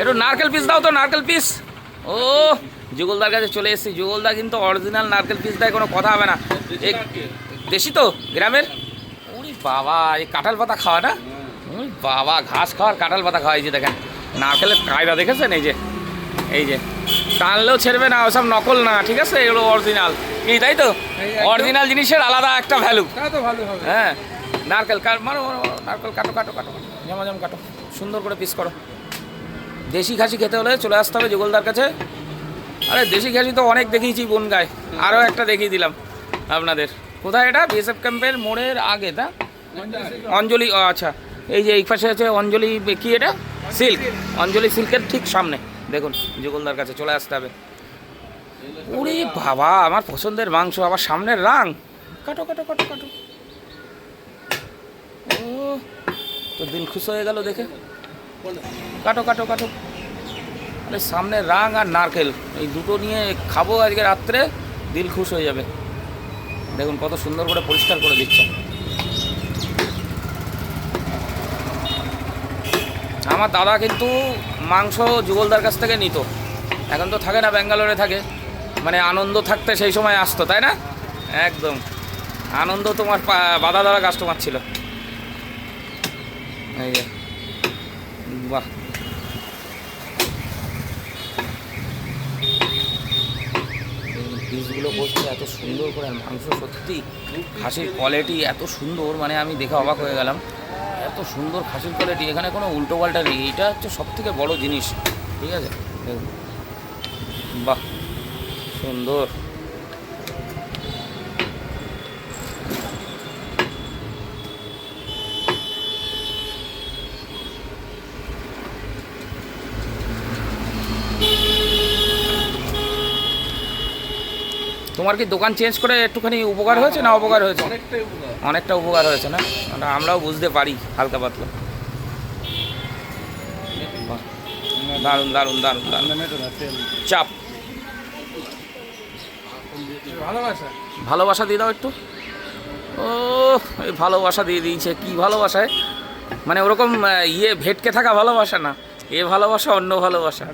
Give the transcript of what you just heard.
একটু নারকেল পিস দাও তো, নারকেল পিস। ও যুগলদার কাছে চলে এসেছি। যুগলদা কিন্তু অরিজিনাল নারকেল পিস দেয়, কোনো কথা হবে না। এই দেশি তো গ্রামের। ওরে বাবা, এই কাঁঠাল পাতা খাওয়া না? ওই বাবা, ঘাস খাওয়ার কাঁঠাল পাতা খাওয়া। এই যে দেখেন নারকেলের কায়দা দেখেছেন? এই যে টানলেও ছেড়বে না, ওসব নকল না, ঠিক আছে? এগুলো অরিজিনাল। কি তাই তো? অরিজিনাল জিনিসের আলাদা একটা ভ্যালু। হ্যাঁ, নারকেল নারকেল কাটো কাটো কাটো, জমাজম কাটো, সুন্দর করে পিস করো। দেশি খাসি খেতে হলে চলে আসতে হবে যুগলদার কাছে। আরে দেশি খাসি তো অনেক দেখিয়েছি বনগায়, আরও একটা দেখিয়ে দিলাম আপনাদের। কোথায় এটা? বিএসএফ ক্যাম্পের মোড়ের আগে, তা অঞ্জলি। আচ্ছা, এই যে এই পাশে আছে অঞ্জলি। কি এটা? সিল্ক। অঞ্জলি সিল্কের ঠিক সামনে দেখুন, যুগলদার কাছে চলে আসতে হবে। ওরে বাবা, আমার পছন্দের মাংস, আবার সামনের রাং। কাটো কাটো কাটো কাটো। ও তো দিল খুশ হয়ে গেল দেখে। কাটো কাটো কাটো। আরে সামনের রাং আর নারকেল, এই দুটো নিয়ে খাবো আজকে রাত্রে, দিল খুশ হয়ে যাবে। দেখুন কত সুন্দর করে পরিষ্কার করে দিচ্ছে। আমার দাদা কিন্তু মাংস যুগলদার কাছ থেকে নিত, এখন তো থাকে না, ব্যাঙ্গালোরে থাকে। মানে আনন্দ থাকতে সেই সময় আসতো, তাই না? একদম আনন্দ তোমার বাধা দ্বারা কাস্টমার ছিল। এই যে বাহ, পিসগুলো বলছে এত সুন্দর করে, মাংস সত্যি খাসির কোয়ালিটি এত সুন্দর, মানে আমি দেখে অবাক হয়ে গেলাম। এত সুন্দর খাসির কোয়ালিটি, এখানে কোনো উল্টো পাল্টা নেই। এটা হচ্ছে সবথেকে বড় জিনিস, ঠিক আছে? দেখুন বাহ, সুন্দর। তোমার কি দোকান চেঞ্জ করে একটুখানি উপকার হয়েছে না অপকার হয়েছে? অনেকটা উপকার হয়েছে না? আমরাও বুঝতে পারি হালকা পাতলা। দারুণ দারুণ দারুণ দারুণ। চাপ ভালোবাসা দিয়ে দাও একটু। ও এই ভালোবাসা দিয়ে দিয়েছে। কি ভালোবাসায়, মানে ওরকম ভেটকে থাকা ভালোবাসা না, এ ভালোবাসা অন্য ভালোবাসা।